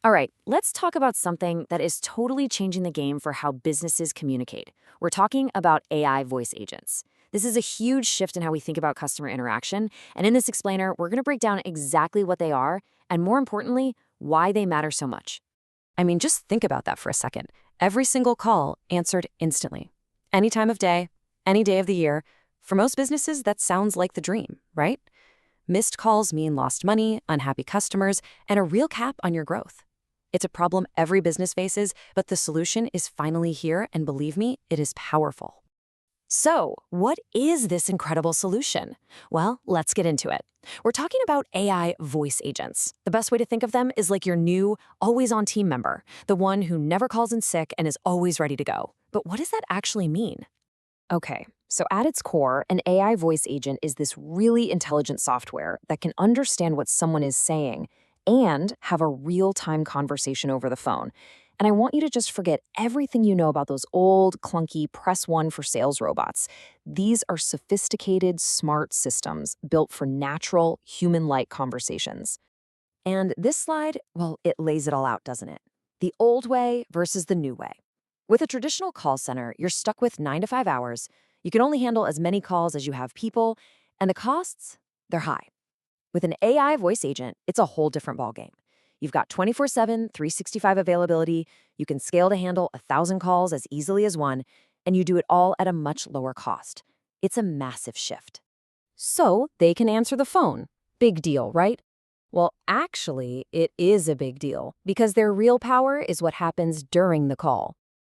All right, let's talk about something that is totally changing the game for how businesses communicate. We're talking about AI voice agents. This is a huge shift in how we think about customer interaction, and in this explainer, we're going to break down exactly what they are, and more importantly, why they matter so much. I mean, just think about that for a second. Every single call answered instantly. Any time of day, any day of the year. For most businesses, that sounds like the dream, right? Missed calls mean lost money, unhappy customers, and a real cap on your growth. It's a problem every business faces, but the solution is finally here, and believe me, it is powerful. So, what is this incredible solution? Well, let's get into it. We're talking about AI voice agents. The best way to think of them is like your new, always-on team member, the one who never calls in sick and is always ready to go. But what does that actually mean? Okay, so at its core, an AI voice agent is this really intelligent software that can understand what someone is saying and have a real-time conversation over the phone. And I want you to just forget everything you know about those old, clunky press one for sales robots. These are sophisticated, smart systems built for natural, human-like conversations. And this slide, well, it lays it all out, doesn't it? The old way versus the new way. With a traditional call center, you're stuck with 9 to 5 hours. You can only handle as many calls as you have people, and the costs, they're high. With an AI voice agent, it's a whole different ballgame. You've got 24/7, 365 availability, you can scale to handle 1,000 calls as easily as one, and you do it all at a much lower cost. It's a massive shift. So they can answer the phone. Big deal, right? Well, actually, it is a big deal because their real power is what happens during the call.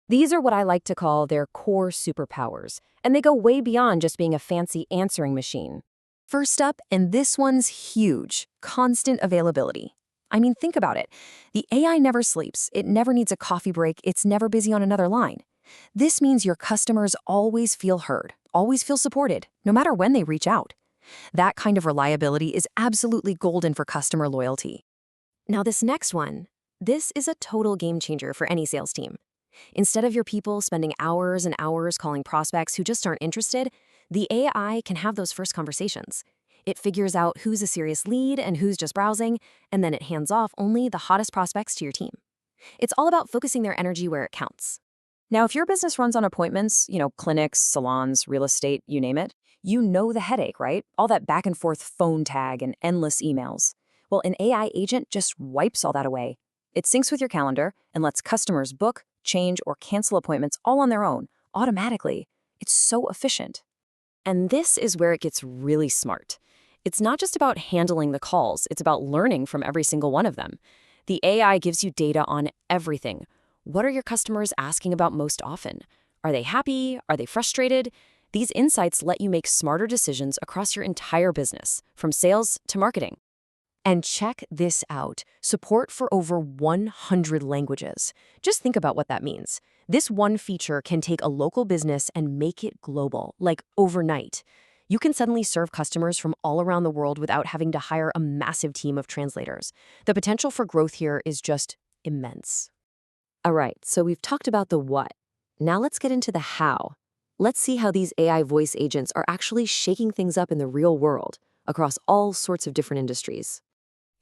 These are what I like to call their core superpowers, and they go way beyond just being a fancy answering machine. First up, and this one's huge, constant availability. I mean, think about it. The AI never sleeps, it never needs a coffee break, it's never busy on another line. This means your customers always feel heard, always feel supported, no matter when they reach out. That kind of reliability is absolutely golden for customer loyalty. Now this next one, this is a total game changer for any sales team. Instead of your people spending hours and hours calling prospects who just aren't interested, the AI can have those first conversations. It figures out who's a serious lead and who's just browsing, and then it hands off only the hottest prospects to your team. It's all about focusing their energy where it counts. Now, if your business runs on appointments, clinics, salons, real estate, you name it, you know the headache, right? All that back and forth phone tag and endless emails. Well, an AI agent just wipes all that away. It syncs with your calendar and lets customers book, change, or cancel appointments all on their own, automatically. It's so efficient. And this is where it gets really smart. It's not just about handling the calls, it's about learning from every single one of them. The AI gives you data on everything. What are your customers asking about most often? Are they happy? Are they frustrated? These insights let you make smarter decisions across your entire business, from sales to marketing. And check this out, support for over 100 languages. Just think about what that means. This one feature can take a local business and make it global, like overnight. You can suddenly serve customers from all around the world without having to hire a massive team of translators. The potential for growth here is just immense. All right, so we've talked about the what. Now let's get into the how. Let's see how these AI voice agents are actually shaking things up in the real world across all sorts of different industries.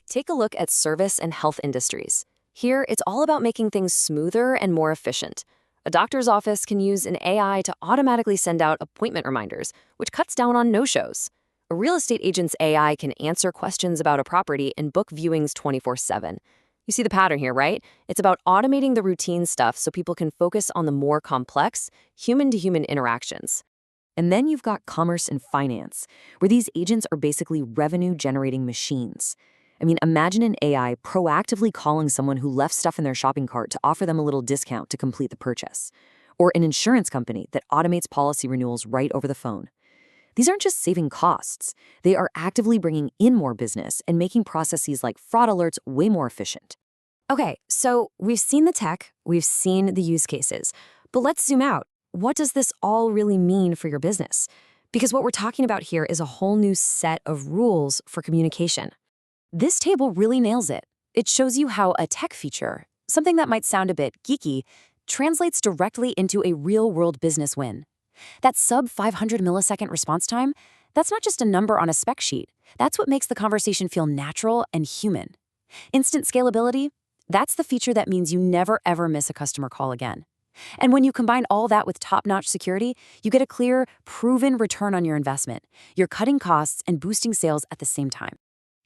Take a look at service and health industries. Here, it's all about making things smoother and more efficient. A doctor's office can use an AI to automatically send out appointment reminders, which cuts down on no-shows. A real estate agent's AI can answer questions about a property and book viewings 24/7. You see the pattern here, right? It's about automating the routine stuff so people can focus on the more complex, human-to-human interactions. And then you've got commerce and finance, where these agents are basically revenue-generating machines. I mean, imagine an AI proactively calling someone who left stuff in their shopping cart to offer them a little discount to complete the purchase. Or an insurance company that automates policy renewals right over the phone. These aren't just saving costs. They are actively bringing in more business and making processes like fraud alerts way more efficient. Okay, so we've seen the tech, we've seen the use cases, but let's zoom out. What does this all really mean for your business? Because what we're talking about here is a whole new set of rules for communication. This table really nails it. It shows you how a tech feature, something that might sound a bit geeky, translates directly into a real-world business win. That sub-500 millisecond response time, that's not just a number on a spec sheet. That's what makes the conversation feel natural and human. Instant scalability? That's the feature that means you never ever miss a customer call again. And when you combine all that with top-notch security, you get a clear, proven return on your investment. You're cutting costs and boosting sales at the same time.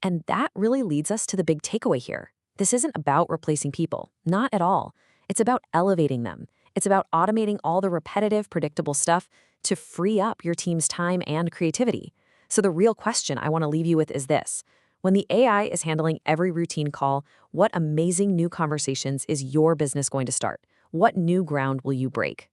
And that really leads us to the big takeaway here. This isn't about replacing people, not at all. It's about elevating them. It's about automating all the repetitive, predictable stuff to free up your team's time and creativity. So the real question I want to leave you with is this. When the AI is handling every routine call, what amazing new conversations is your business going to start? What new ground will you break?